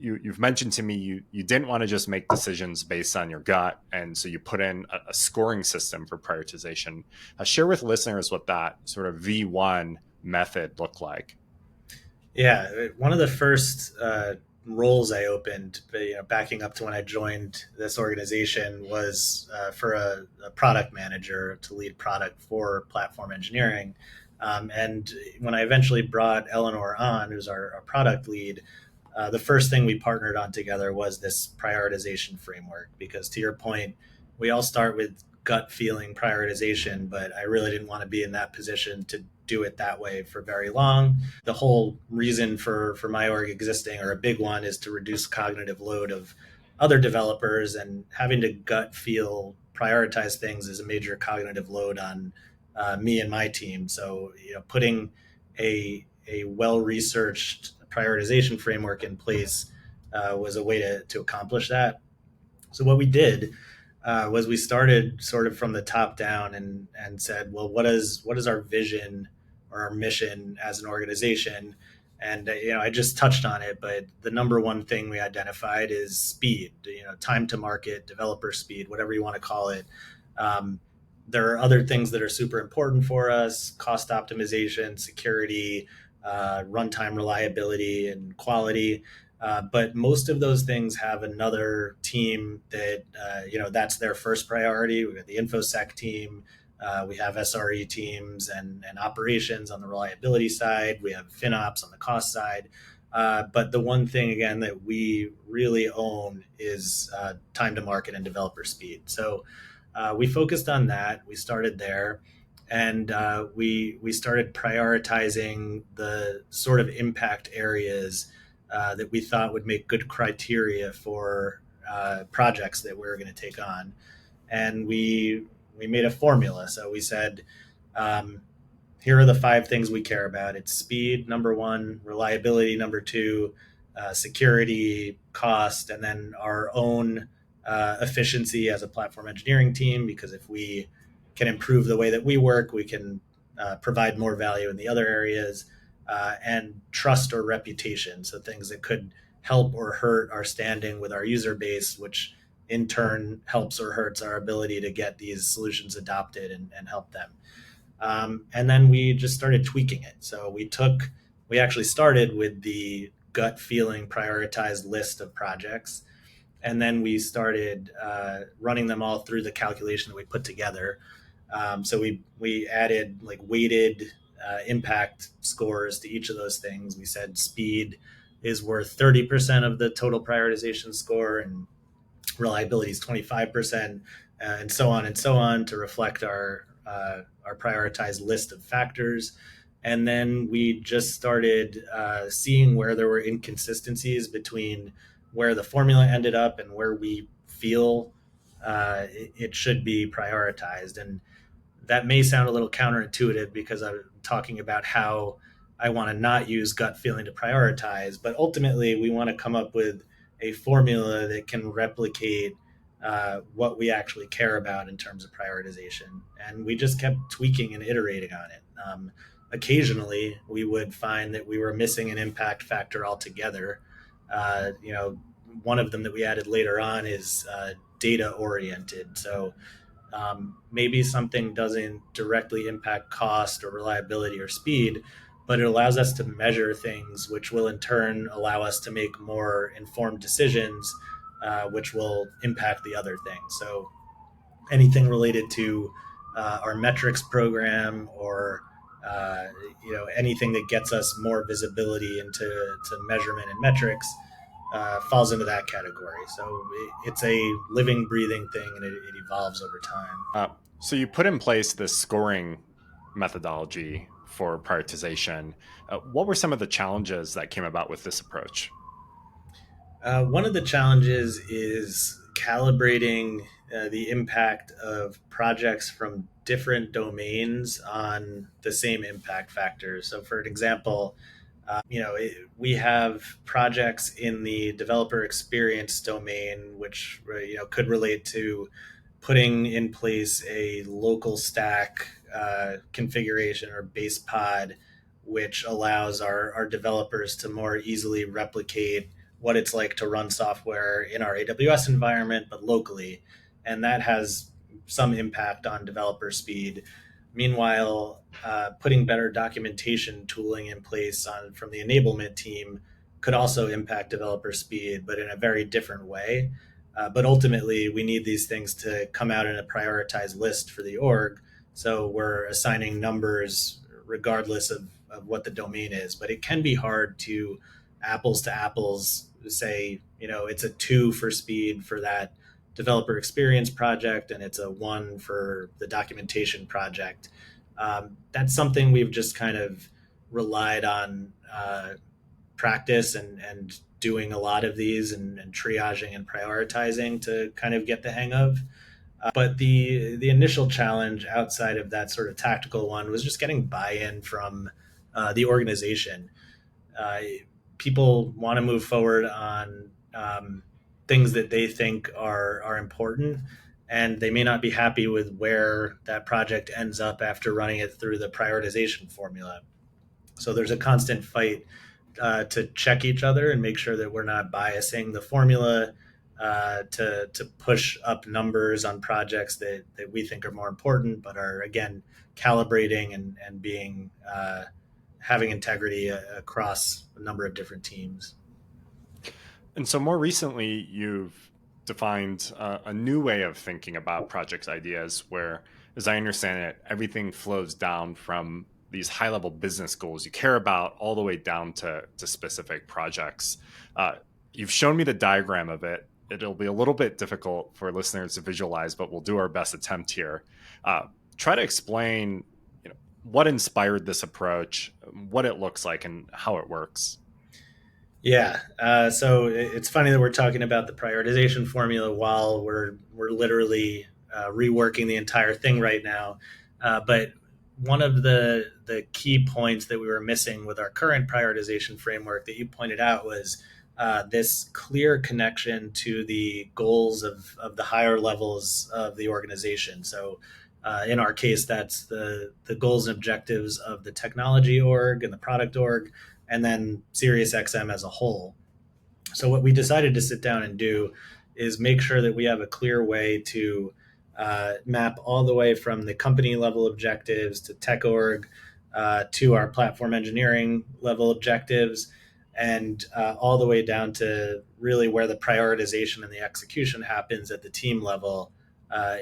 you've mentioned to me you didn't want to just make decisions based on your gut, and so you put in a scoring system for prioritization. Share with listeners what that sort of V1 method looked like. Yeah, one of the first roles I opened, backing up to when I joined this organization, was for a product manager to lead product for platform engineering. And when I eventually brought Eleanor on, who's our product lead, the first thing we partnered on together was this prioritization framework. Because to your point, we all start with gut feeling prioritization, but I really didn't want to be in that position to do it that way for very long. The whole reason for my org existing, or a big one, is to reduce cognitive load of other developers, and having to gut feel prioritize things is a major cognitive load on me and my team. So, putting a well researched prioritization framework in place was a way to accomplish that. So what we did was we started sort of from the top down, and said, well, what is our vision or our mission as an organization? And I just touched on it, but the number one thing we identified is speed. Time to market, developer speed, whatever you want to call it. There are other things that are super important for us: cost optimization, security, runtime reliability, and quality. But most of those things have another team that, that's their first priority. We've got the InfoSec team. We have SRE teams and operations on the reliability side. We have FinOps on the cost side. But the one thing, again, that we really own is time to market and developer speed. So we focused on that. We started there. And we started prioritizing the sort of impact areas that we thought would make good criteria for projects that we were going to take on. And we made a formula. So we said, here are the 5 things we care about. It's speed, number 1, reliability, number 2, security, cost, and then our own efficiency as a platform engineering team, because if we can improve the way that we work, we can provide more value in the other areas. And trust or reputation, so things that could help or hurt our standing with our user base, which in turn helps or hurts our ability to get these solutions adopted and help them. And then we just started tweaking it. So we actually started with the gut feeling prioritized list of projects, and then we started running them all through the calculation that we put together. So we added like weighted impact scores to each of those things. We said speed is worth 30% of the total prioritization score, and reliability is 25%, and so on, to reflect our prioritized list of factors. And then we just started seeing where there were inconsistencies between where the formula ended up and where we feel it should be prioritized. And that may sound a little counterintuitive, because I'm talking about how I want to not use gut feeling to prioritize, but ultimately we want to come up with a formula that can replicate what we actually care about in terms of prioritization. And we just kept tweaking and iterating on it. Occasionally, we would find that we were missing an impact factor altogether. One of them that we added later on is data oriented. So maybe something doesn't directly impact cost or reliability or speed, but it allows us to measure things, which will in turn allow us to make more informed decisions, which will impact the other things. So anything related to our metrics program, or anything that gets us more visibility into measurement and metrics, falls into that category. So it's a living, breathing thing, and it evolves over time. So you put in place this scoring methodology for prioritization. What were some of the challenges that came about with this approach? One of the challenges is calibrating the impact of projects from different domains on the same impact factors. So, for an example, we have projects in the developer experience domain, which could relate to putting in place a local stack configuration or base pod, which allows our developers to more easily replicate what it's like to run software in our AWS environment, but locally. And that has some impact on developer speed. Meanwhile, putting better documentation tooling in place from the enablement team could also impact developer speed, but in a very different way. But ultimately, we need these things to come out in a prioritized list for the org. So we're assigning numbers regardless of what the domain is. But it can be hard to apples say, it's a 2 for speed for that developer experience project and it's a 1 for the documentation project. That's something we've just kind of relied on practice and doing a lot of these and triaging and prioritizing to kind of get the hang of. But the initial challenge outside of that sort of tactical one was just getting buy-in from the organization. Uh, People want to move forward on things that they think are important, and they may not be happy with where that project ends up after running it through the prioritization formula. So there's a constant fight to check each other and make sure that we're not biasing the formula to push up numbers on projects that we think are more important, but are again calibrating and being having integrity across a number of different teams. And so more recently, you've defined a new way of thinking about project ideas where, as I understand it, everything flows down from these high level business goals you care about all the way down to specific projects. You've shown me the diagram of it. It'll be a little bit difficult for listeners to visualize, but we'll do our best attempt here. Try to explain, what inspired this approach, what it looks like, and how it works. Yeah, so it's funny that we're talking about the prioritization formula while we're literally reworking the entire thing right now. But one of the key points that we were missing with our current prioritization framework that you pointed out was this clear connection to the goals of the higher levels of the organization. So in our case, that's the goals and objectives of the technology org and the product org, and then SiriusXM as a whole. So what we decided to sit down and do is make sure that we have a clear way to map all the way from the company level objectives to tech org to our platform engineering level objectives, and all the way down to really where the prioritization and the execution happens at the team level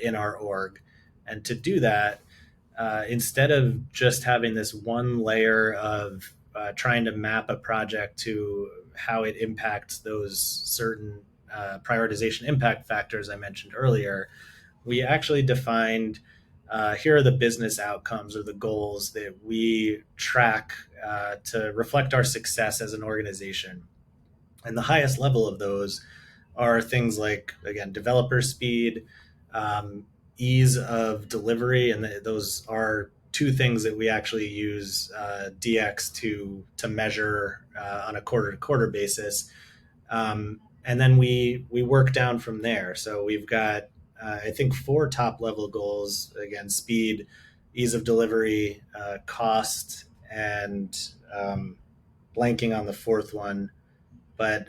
in our org. And to do that, instead of just having this one layer of trying to map a project to how it impacts those certain prioritization impact factors I mentioned earlier, we actually defined here are the business outcomes or the goals that we track to reflect our success as an organization. And the highest level of those are things like, again, developer speed, ease of delivery, and those are two things that we actually use DX to measure on a quarter to quarter basis. And then we work down from there. So we've got I think 4 top level goals: again, speed, ease of delivery, cost, and blanking on the fourth one. But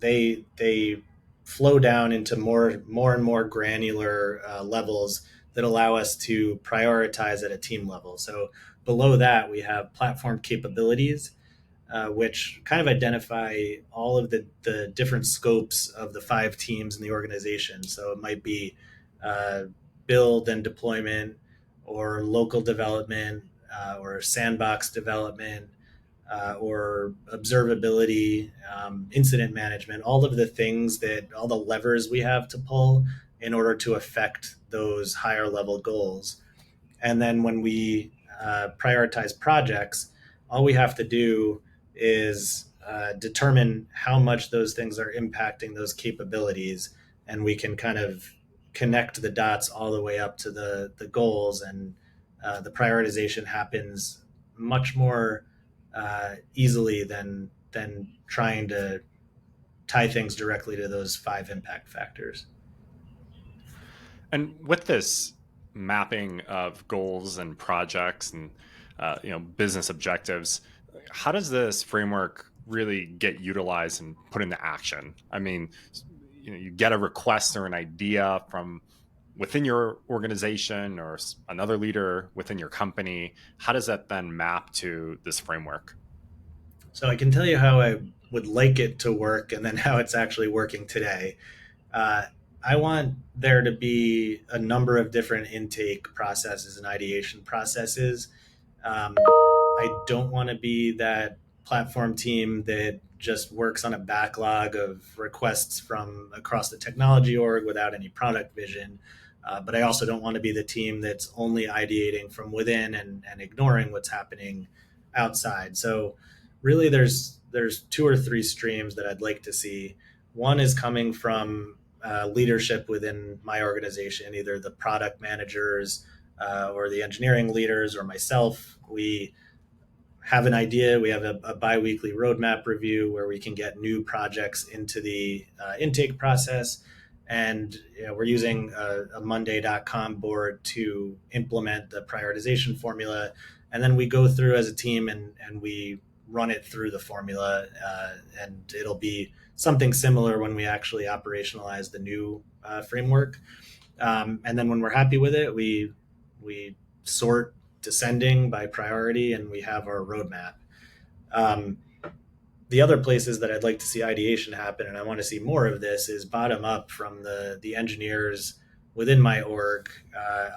they flow down into more and more granular levels that allow us to prioritize at a team level. So below that, we have platform capabilities, which kind of identify all of the different scopes of the 5 teams in the organization. So it might be build and deployment, or local development, or sandbox development, or observability, incident management, all of the things all the levers we have to pull in order to affect those higher level goals. And then when we prioritize projects, all we have to do is determine how much those things are impacting those capabilities, and we can kind of connect the dots all the way up to the goals, and the prioritization happens much more easily than trying to tie things directly to those 5 impact factors. And with this mapping of goals and projects and business objectives, how does this framework really get utilized and put into action? I mean, you get a request or an idea from within your organization or another leader within your company. How does that then map to this framework? So I can tell you how I would like it to work and then how it's actually working today. Uh, I want there to be a number of different intake processes and ideation processes. I don't want to be that platform team that just works on a backlog of requests from across the technology org without any product vision. But I also don't want to be the team that's only ideating from within and ignoring what's happening outside. So really there's two or three streams that I'd like to see. One is coming from leadership within my organization, either the product managers or the engineering leaders or myself. We have an idea. We have a biweekly roadmap review where we can get new projects into the intake process. And we're using a Monday.com board to implement the prioritization formula. And then we go through as a team and we run it through the formula. And it'll be something similar when we actually operationalize the new framework. And then when we're happy with it, we sort descending by priority, and we have our roadmap. Um, the other places that I'd like to see ideation happen, and I want to see more of this, is bottom up from the engineers within my org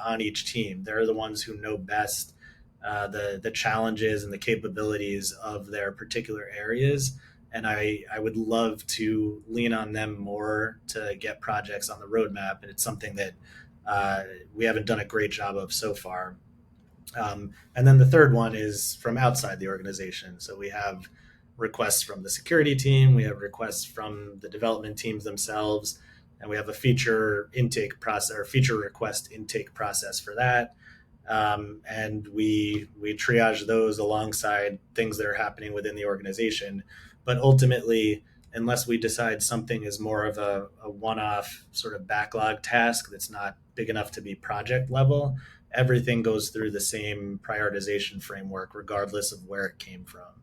on each team. They're the ones who know best the challenges and the capabilities of their particular areas. And I would love to lean on them more to get projects on the roadmap. And it's something that we haven't done a great job of so far. And then the third one is from outside the organization. So we have requests from the security team, we have requests from the development teams themselves, and we have a feature intake process or feature request intake process for that. And we triage those alongside things that are happening within the organization. But ultimately, unless we decide something is more of a one-off sort of backlog task that's not big enough to be project level, everything goes through the same prioritization framework, regardless of where it came from.